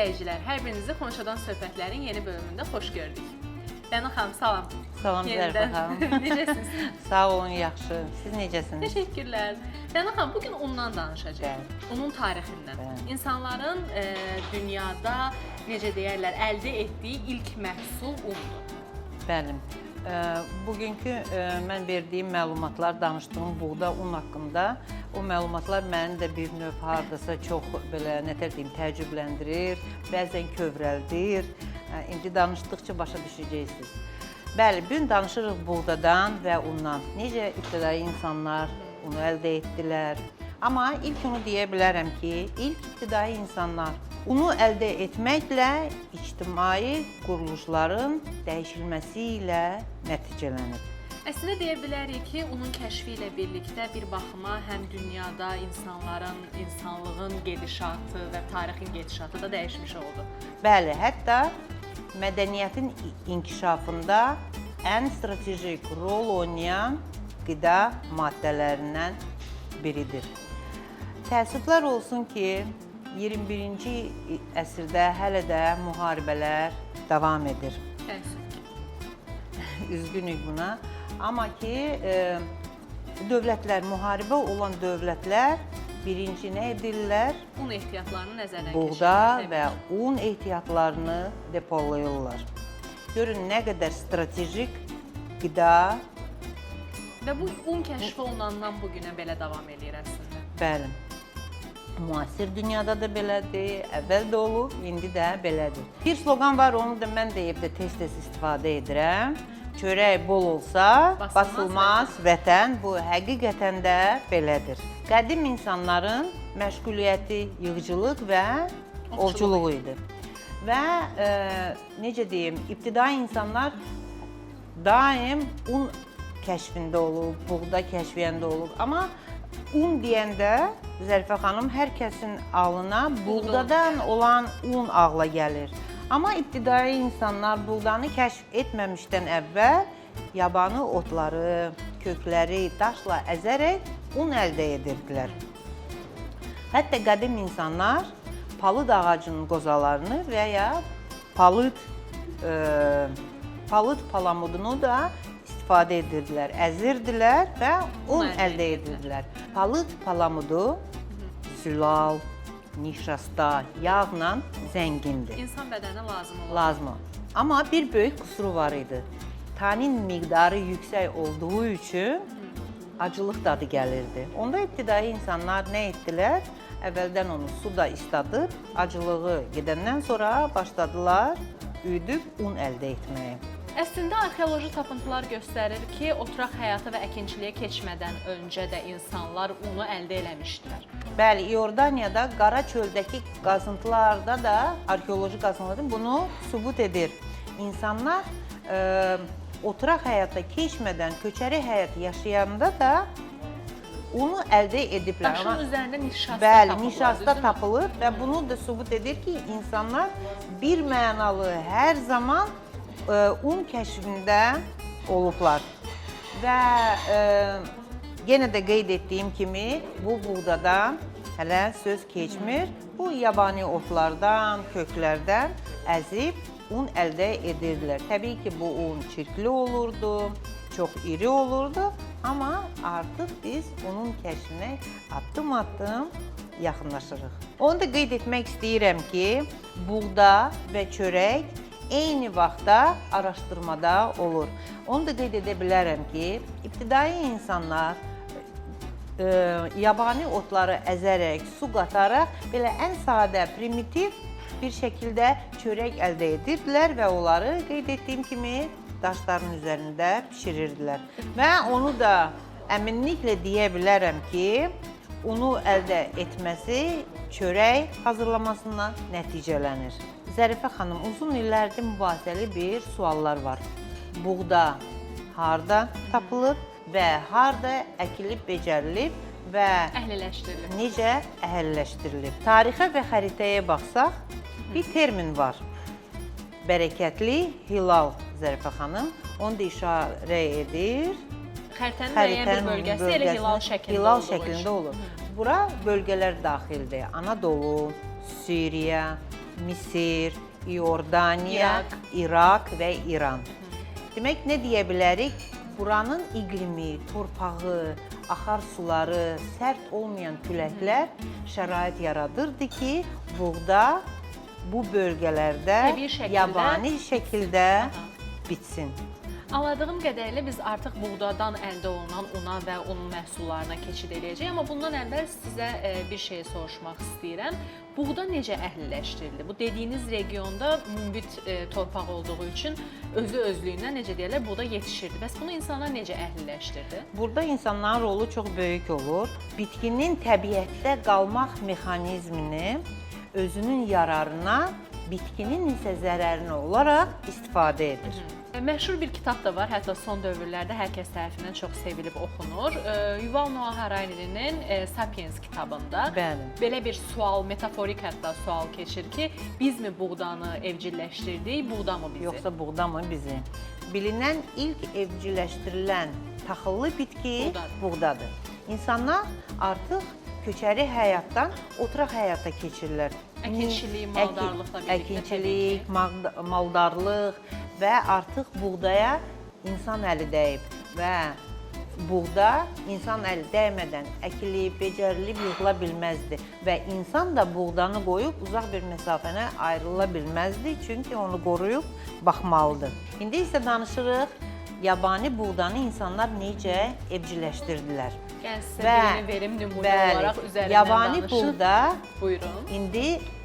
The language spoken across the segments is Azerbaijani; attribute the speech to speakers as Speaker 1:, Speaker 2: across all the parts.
Speaker 1: izləyicilər, hər birinizi Xonşadan söhbətlərin yeni bölümündə xoş gördük. Bənan xanım, salam.
Speaker 2: Salam Zərifə xanım.
Speaker 1: Necəsiniz?
Speaker 2: Sağ olun, yaxşı. Siz necəsiniz?
Speaker 1: Təşəkkürlər. Bənan xanım, bugün undan danışacağıq. Unun tarixindən. İnsanların dünyada, necə deyərlər, əldə etdiyi ilk məhsul undur.
Speaker 2: Bəli. Bugünkü mən verdiyim məlumatlar, danışdığım buğda un haqqında, o məlumatlar məni də bir növ hardasa çox belə, nətər deyim, təəccübləndirir, bəzən kövrəldir. İndi danışdıqca başa düşəcəksiniz. Bəli, bugün danışırıq buğdadan və undan. Necə ibtidai insanlar unu əldə etdilər. Amma ilk onu deyə bilərəm ki, ilk ibtidai insanlar unu əldə etməklə ictimai quruluşların dəyişilməsi ilə nəticələnir.
Speaker 1: Əslində deyə bilərik ki, unun kəşfi ilə birlikdə bir baxıma həm dünyada insanlığın gedişatı və tarixin gedişatı da dəyişmiş oldu.
Speaker 2: Bəli, hətta mədəniyyətin inkişafında ən stratejik rol oynayan qida maddələrindən biridir. Təəssüflər olsun ki, 21-ci əsrdə hələ də müharibələr davam edir. Üzgünük buna. Amma ki, dövlətlər, müharibə olan dövlətlər birinci nə edirlər?
Speaker 1: Un ehtiyatlarını nəzərdən
Speaker 2: Buğda
Speaker 1: keçirirlər.
Speaker 2: və un ehtiyatlarını depolayırlar. Görün, nə qədər stratejik qida.
Speaker 1: Və bu un kəşfi olunandan bugünə belə davam edir əslində.
Speaker 2: Bəli. Müasir dünyada da belədir, əvvəl də olub, indi də belədir. Bir sloqan var, onu da mən də evdə tez-tez istifadə edirəm. Çörək bol olsa, basılmaz vətən. Bu həqiqətən də belədir. Qədim insanların məşğuliyyəti yığıcılıq və ovçuluq idi. Və necə deyim, ibtidai insanlar daim un kəşfində olub, buğda kəşfiyyəndə olub. Amma un deyəndə, Zərifə xanım, hər kəsin ağlına buğdadan olan un ağla gəlir. Amma ibtidai insanlar buğdanı kəşf etməmişdən əvvəl yabanı otları, kökləri daşla əzərək un əldə edirdilər. Hətta qədim insanlar palıd ağacının qozalarını və ya palıd palamudunu da istifadə edirdilər, əzirdilər və un əldə edirdilər. Palıd palamudu zülal, nişasta, yağla zəngindir.
Speaker 1: İnsan bədəninə
Speaker 2: Lazım olur. Amma bir böyük qüsuru var idi. Tanin miqdarı yüksək olduğu üçün acılıq dadı gəlirdi. Onda ibtidai insanlar nə etdilər? Əvvəldən onu suda isladıb, acılığı gedəndən sonra başladılar üyüdüb un əldə etməyə.
Speaker 1: Əslində, arxeoloji tapıntılar göstərir ki, oturaq həyata və əkinçiliyə keçmədən öncə də insanlar unu əldə eləmişdilər.
Speaker 2: Bəli, İordaniyada, Qara çöldəki qazıntılarda da, arxeoloji qazıntılar bunu sübut edir. İnsanlar oturaq həyata keçmədən, köçəri həyat yaşayanda da unu əldə ediblər.
Speaker 1: Daşın üzərində nişasta
Speaker 2: bəli,
Speaker 1: tapılır.
Speaker 2: nişasta tapılır və bunu da sübut edir ki, insanlar bir mənalı hər zaman un kəşfində olublar. Və yenə də qeyd etdiyim kimi, bu buğdadan hələ söz keçmir. Bu yabani otlardan, köklərdən əzib un əldə edirlər. Təbii ki, bu un çirkli olurdu, çox iri olurdu. Amma artıq biz onun kəşfinə addım-addım yaxınlaşırıq. Onu da qeyd etmək istəyirəm ki, buğda və çörək eyni vaxtda araşdırmada olur. Onu da qeyd edə bilərəm ki, ibtidai insanlar yabani otları əzərək, su qataraq belə ən sadə, primitiv bir şəkildə çörək əldə edirdilər və onları qeyd etdiyim kimi daşların üzərində bişirirdilər. Və onu da əminliklə deyə bilərəm ki, unu əldə etməsi çörək hazırlamasından nəticələnir. Zərifə xanım, uzun illərdir mübahisəli bir suallar var. Buğda harda tapılıb və harda əkilib, becərilib və necə əhəlləşdirilib? Tarixə və xəritəyə baxsaq, bir termin var. Bərəkətli hilal, Zərifə xanım, onu da işarə edir.
Speaker 1: Xəritənin müəyyən bir bölgəsi elə hilal şəklində
Speaker 2: olur. Bura bölgələr daxildir. Anadolu, Suriya, Misir, İordaniya, İraq və İran. Demək, nə deyə bilərik? Buranın iqlimi, torpağı, axar suları, sərt olmayan küləklər şərait yaradırdı ki, buğda bu bölgələrdə yabani şəkildə bitsin.
Speaker 1: Anladığım qədərilə biz artıq buğdadan əldə olunan una və unun məhsullarına keçid edəcəyik. Amma bundan əvvəl sizə bir şey soruşmaq istəyirəm. Buğda necə əhliləşdirildi? Bu dediyiniz regionda münbit torpaq olduğu üçün özlüyündən necə deyirlər, buğda yetişirdi. Bəs bunu insanlar necə əhliləşdirdi?
Speaker 2: Burada insanların rolu çox böyük olur. Bitkinin təbiətdə qalmaq mexanizmini özünün yararına, bitkinin isə zərərinə olaraq istifadə edir.
Speaker 1: Məşhur bir kitab da var, hətta son dövrlərdə hər kəs tərəfindən çox sevilib oxunur. Yuval Noah Harari'nin Sapiens kitabında belə bir sual, metaforik hətta sual keçir ki, biz mi buğdanı evcilleşdirdik, buğda mı bizi?
Speaker 2: Yoxsa buğda mı bizi? Bilinən ilk evcilleşdirilən taxıllı bitki buğdadır. İnsanlar artıq köçəri həyatdan oturaq həyata keçirlər.
Speaker 1: Əkinçilik, maldarlıqla birlikdə.
Speaker 2: Əkinçilik, maldarlıq və artıq buğdaya insan əli dəyib və buğda insan əli dəymədən əkilib, becərilib yığıla bilməzdi və insan da buğdanı qoyub uzaq bir məsafənə ayrıla bilməzdi, çünki onu qoruyub baxmalıdır. İndi isə danışırıq yabani buğdanı insanlar necə evcilleşdirdilər.
Speaker 1: Yəni sizə birini verim nümunə olaraq üzərindən
Speaker 2: yabani
Speaker 1: danışın.
Speaker 2: buğda
Speaker 1: Buyurun.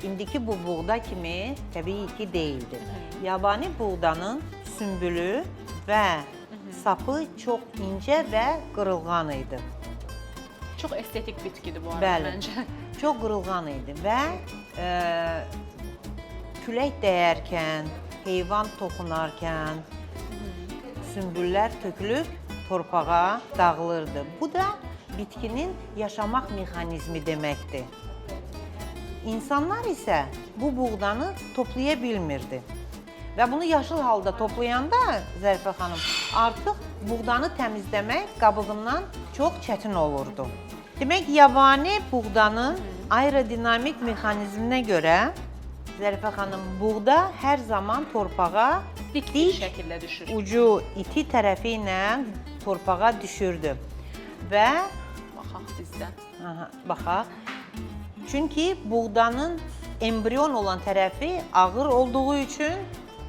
Speaker 2: indiki bu buğda kimi təbii ki deyildir. Yabani buğdanın sümbülü və sapı çox incə və qırılğan idi.
Speaker 1: Çox estetik bitkidir bu arada məncə.
Speaker 2: Çox qırılğan idi və külək dəyərkən, heyvan toxunarkən sümbüllər tökülüb torpağa dağılırdı. Bu da bitkinin yaşamaq mexanizmi deməkdir. İnsanlar isə bu buğdanı toplaya bilmirdi. Və bunu yaşıl halda toplayanda Zərifə xanım artıq buğdanı təmizləmək qabığından çox çətin olurdu. Demək, yabani buğdanın aerodinamik mexanizminə görə Zərifə xanım, buğda hər zaman torpağa
Speaker 1: dik şəkildə düşür.
Speaker 2: Ucu iti tərəfi ilə torpağa düşürdü. Və
Speaker 1: baxaq bizdə.
Speaker 2: Baxaq. Çünki buğdanın embrion olan tərəfi ağır olduğu üçün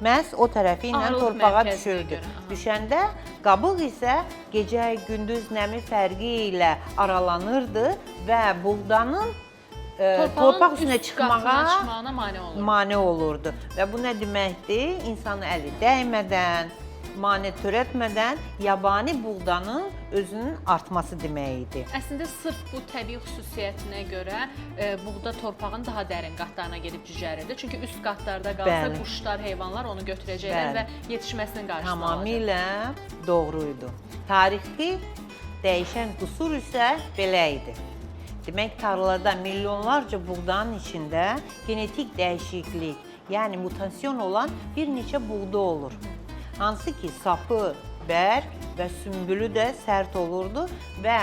Speaker 2: məhz o tərəfi ilə torpağa düşürdü. Düşəndə qabıq isə gecə-gündüz nəmi fərqi ilə aralanırdı və buğdanın torpaq üstünə çıxmağa mane olurdu. Və bu nə deməkdir? İnsanın əli dəymədən, mane törətmədən yabani buğdanın özünün artması demək idi.
Speaker 1: Əslində sırf bu təbii xüsusiyyətinə görə buğda torpağın daha dərin qatlarına gedib cücərirdi. Çünki üst qatlarda qalsa quşlar, heyvanlar onu götürəcəklər və yetişməsinin qarşısını alacaq.
Speaker 2: Tamamilə doğruydu. Tarixi dəyişən qüsur isə belə idi. Demək, tarlada milyonlarca buğdanın içində genetik dəyişiklik, yəni mutasyon olan bir neçə buğda olur. Hansı ki, sapı, bərk və sümbülü də sərt olurdu və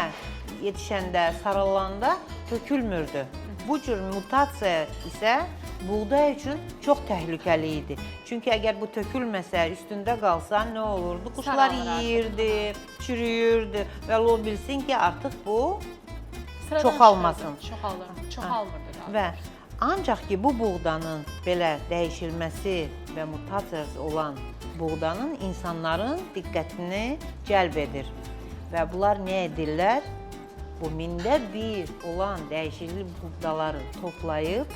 Speaker 2: yetişəndə, saralanda tökülmürdü. Bu cür mutasiya isə buğday üçün çox təhlükəli idi. Çünki əgər bu tökülməsə, üstündə qalsa nə olurdu? Quşlar yeyirdi, çürüyürdü və o bilsin ki, artıq bu çoxalmasın.
Speaker 1: Çoxalmırdı.
Speaker 2: Və ancaq ki, bu buğdanın belə dəyişilməsi və mutasiyası olan buğdanın insanların diqqətini cəlb edir. Və bunlar nə edirlər? Bu mində bir olan dəyişikli buğdaları toplayıb,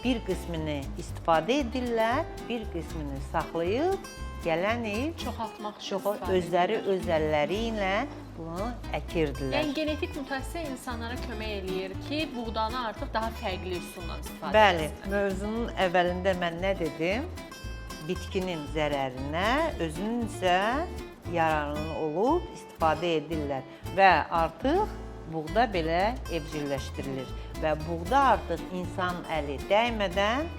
Speaker 2: bir qismini istifadə edirlər, bir qismini saxlayıb, gələn il
Speaker 1: çoxaltmaq üçün
Speaker 2: özləri öz əlləri ilə bunu əkirdilər.
Speaker 1: Yəni genetik mutasiya insanlara kömək eləyir ki, buğdanı artıq daha fərqli üsuldan istifadə
Speaker 2: Bəli, mövzunun əvvəlində mən nə dedim? Bitkinin zərərinə, özünün isə yararını olub istifadə edirlər və artıq buğda belə evcilleşdirilir və buğda artıq insan əli dəymədən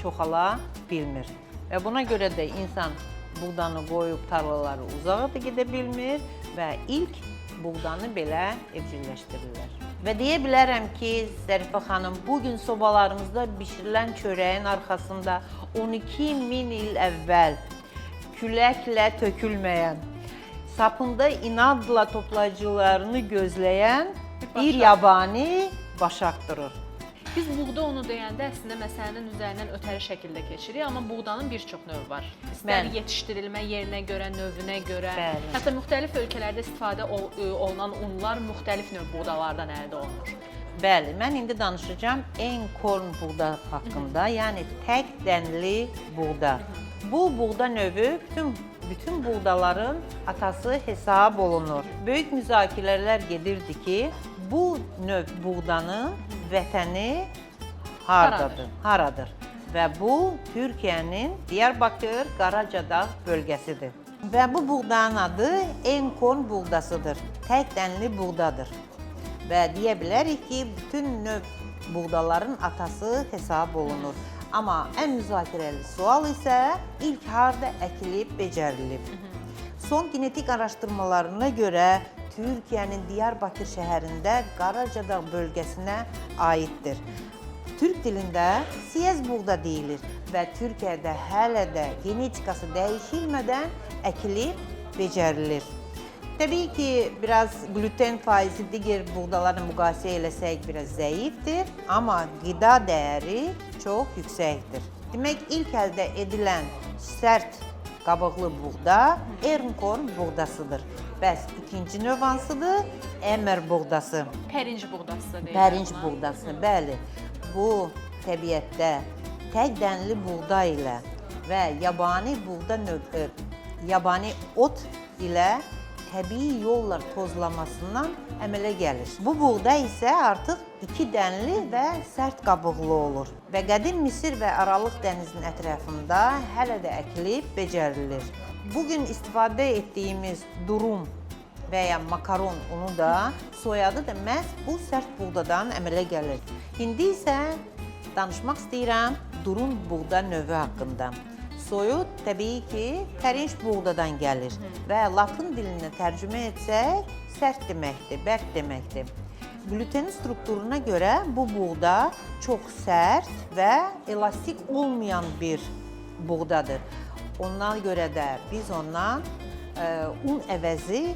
Speaker 2: çoxala bilmir. Və buna görə də insan buğdanı qoyub tarlaları uzağa da gedə bilmir və ilk buğdanı belə evcilleşdirirlər. Və deyə bilərəm ki, Zərifə xanım, bugün sobalarımızda bişirilən çörəyin arxasında 12.000 il əvvəl küləklə tökülməyən, sapında inadla toplayıcılarını gözləyən bir yabani başaq durur.
Speaker 1: Biz buğda onu deyəndə əslində məsələnin üzərindən ötəri şəkildə keçirik, amma buğdanın bir çox növü var. İstər yetişdirilmə yerinə görə, növünə görə, hətta müxtəlif ölkələrdə istifadə olunan unlar müxtəlif növ buğdalardan əldə olunur.
Speaker 2: Bəli, mən indi danışacağım Einkorn buğda haqqında, yəni tək dənli buğda. Bu buğda növü bütün buğdaların atası hesab olunur. Böyük müzakirələr gedirdi ki, bu növ buğdanın vətəni haradır? Və bu Türkiyənin Diyarbakır, Qaracadağ bölgəsidir. Və bu buğdanın adı Einkorn buğdasıdır. Tək dənli buğdadır. Və deyə bilərik ki, bütün növ buğdaların atası hesab olunur. Amma ən müzakirəli sual isə ilk harda əkilib, becərilib. Son genetik araşdırmalarına görə Türkiyənin Diyarbakır şəhərində Qaracadağ bölgəsinə aiddir. Türk dilində siyez buğda deyilir və Türkiyədə hələ də genetikası dəyişilmədən əkilib, becərilir. Təbii ki, biraz gluten faizi digər buğdalarla müqayisə eləsək biraz zəifdir, amma qida dəyəri çox yüksəkdir. Demək, ilk əldə edilən sərt qabıqlı buğda Einkorn buğdasıdır. Bəs ikinci növ hansıdır? Emmer buğdası.
Speaker 1: Pərinc buğdası da deyirlər.
Speaker 2: Pərinc buğdası, bəli. Bu təbiətdə tək dənli buğda ilə və yabani ot ilə təbii yolla tozlamasından əmələ gəlir. Bu buğda isə artıq iki dənli və sərt qabıqlı olur və qədim Misir və Aralıq dənizinin ətrafında hələ də əkilib, becərilir. Bugün istifadə etdiyimiz durum və ya makaron unu da, soyadı da məhz bu sərt buğdadan əmələ gəlir. İndi isə danışmaq istəyirəm durum buğda növü haqqında. Soyud təbii ki, pərinç buğdadan gəlir və latın dilinə tərcümə etsək, sərt deməkdir, bərk deməkdir. Glutenin strukturuna görə bu buğda çox sərt və elastik olmayan bir buğdadır. Ondan görə də biz ondan un əvəzi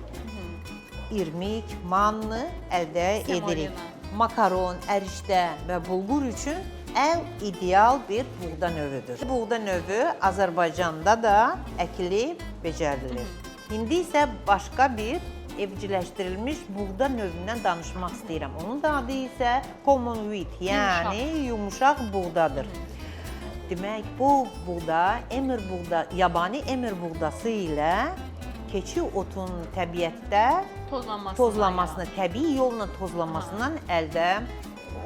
Speaker 2: irmik, manlı əldə edirik. Makaron, ərişdə və bulgur üçün ən ideal bir buğda növüdür. Buğda növü Azərbaycanda da əkilib, becərilir. İndi isə başqa bir evcilleştirilmiş buğda növündən danışmaq istəyirəm. Onun da adı isə common wheat, yəni yumuşaq buğdadır. Demək, bu buğda, yabani emmer buğdası ilə keçi otun təbiətdə tozlanmasına, təbii yolla tozlanmasından əldə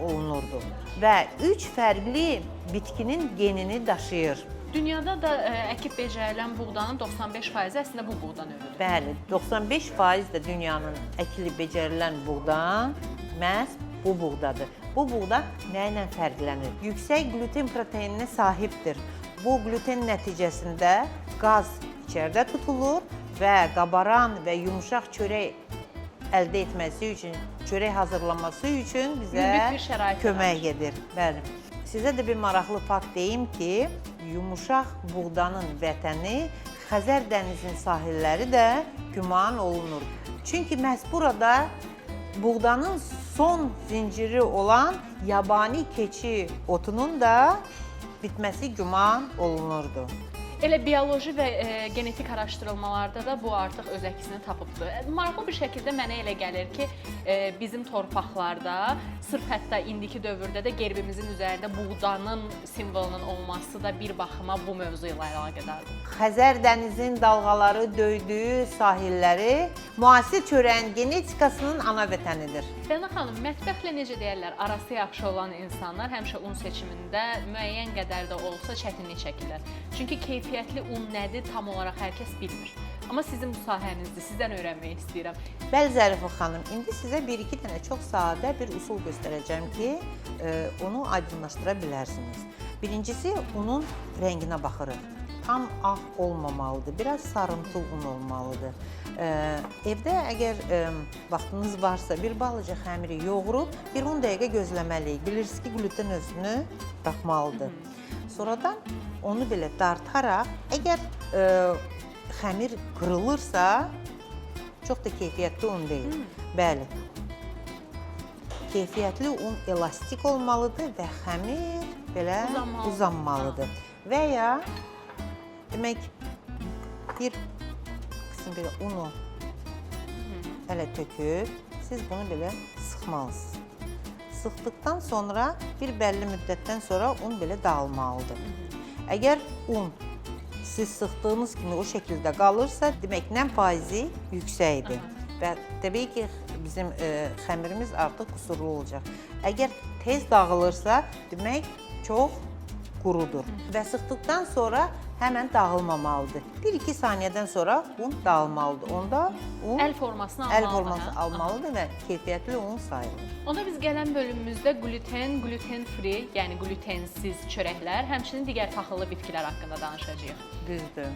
Speaker 2: olunurdu. Və 3 fərqli bitkinin genini daşıyır.
Speaker 1: Dünyada da əkib becərilən buğdanın 95% əslində bu buğda növüdür.
Speaker 2: Bəli, 95% də dünyanın əkilib becərilən buğda məhz bu buğdadır. Bu buğda nə ilə fərqlənir? Yüksək gluten proteininə sahibdir. Bu gluten nəticəsində qaz içəridə tutulur və qabaran və yumuşaq çörək əldə etməsi üçün, çörək hazırlanması üçün bizə kömək edir. Bəli. Sizə də bir maraqlı fakt deyim ki, yumuşaq buğdanın vətəni Xəzər dənizinin sahilləri də güman olunur. Çünki məhz burada buğdanın son zinciri olan yabani keçi otunun da bitməsi güman olunurdu.
Speaker 1: Elə bioloji və genetik araşdırılmalarda da bu artıq öz əksini tapıbdır. Maraqlı bir şəkildə mənə elə gəlir ki, bizim torpaqlarda, sırf hətta indiki dövrdə də gerbimizin üzərində buğdanın simvolunun olması da bir baxıma bu mövzu ilə əlaqədardır.
Speaker 2: Xəzər dənizinin dalğaları döydüyü sahilləri müasir çörəyin genetikasının ana vətənidir.
Speaker 1: Rəna xanım, mətbəxlə necə deyərlər, arası yaxşı olan insanlar həmişə un seçimində müəyyən qədər də olsa çətinlik çəkirlər. Çünki keyfiyyətli un nədir tam olaraq hər kəs bilmir. Amma sizin bu sahənizdir, sizdən öyrənmək istəyirəm.
Speaker 2: Bəli Zərifə xanım, indi sizə bir-iki dənə çox sadə bir usul göstərəcəm ki, onu aydınlaşdıra bilərsiniz. Birincisi, unun rənginə baxırıq. tam ağ olmamalıdır. Biraz sarımtıl un olmalıdır. Evdə əgər vaxtınız varsa bir balaca xəmiri yoğurub bir 10 dəqiqə gözləməliyik. Bilirsiniz ki, gluten özünü buraxmalıdır. Sonradan onu belə dartaraq, əgər xəmir qırılırsa, çox da keyfiyyətli un deyil. Bəli. Keyfiyyətli un elastik olmalıdır və xəmir belə uzanmalıdır. Və ya demək bir qism belə unu hələ töküb, siz bunu belə sıxmalısınız. Sıxdıqdan sonra bir bəlli müddətdən sonra un belə dağılmalıdır. Əgər un siz sıxdığınız kimi o şəkildə qalırsa, demək nəm faizi yüksəkdir. Və təbii ki, bizim xəmirimiz artıq qusurlu olacaq. Əgər tez dağılırsa, demək çox qurudur. Və sıxdıqdan sonra həmən dağılmamalıdır. 1-2 saniyədən sonra un dağılmalıdır. Onda un
Speaker 1: əl formasını
Speaker 2: almalıdır və keyfiyyətli un sayılır.
Speaker 1: Onda biz gələn bölümümüzdə gluten, gluten-free, yəni glutensiz çörəklər, həmçinin digər taxıllı bitkilər haqqında danışacağıq.
Speaker 2: Düzdür.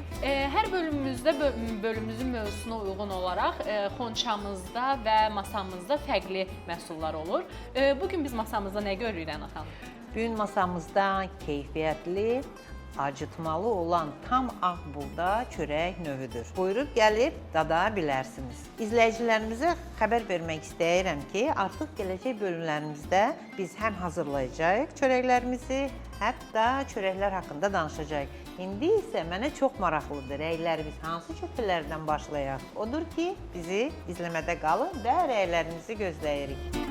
Speaker 1: Hər bölümümüzdə bölümümüzün mövzusuna uyğun olaraq xonçamızda və masamızda fərqli məhsullar olur. Bugün biz masamızda nə görürük Rəna xanım?
Speaker 2: Bugün masamızda keyfiyyətli, acıtmalı olan tam ağ buğda çörək növüdür. Buyurub gəlib dada bilərsiniz. İzləyicilərimizə xəbər vermək istəyirəm ki, artıq gələcək bölümlərimizdə biz həm hazırlayacağıq çörəklərimizi, hətta çörəklər haqqında danışacağıq. İndi isə mənə çox maraqlıdır rəylərimiz hansı köklərdən başlayaq. Odur ki, bizi izləmədə qalın və rəylərimizi gözləyirik.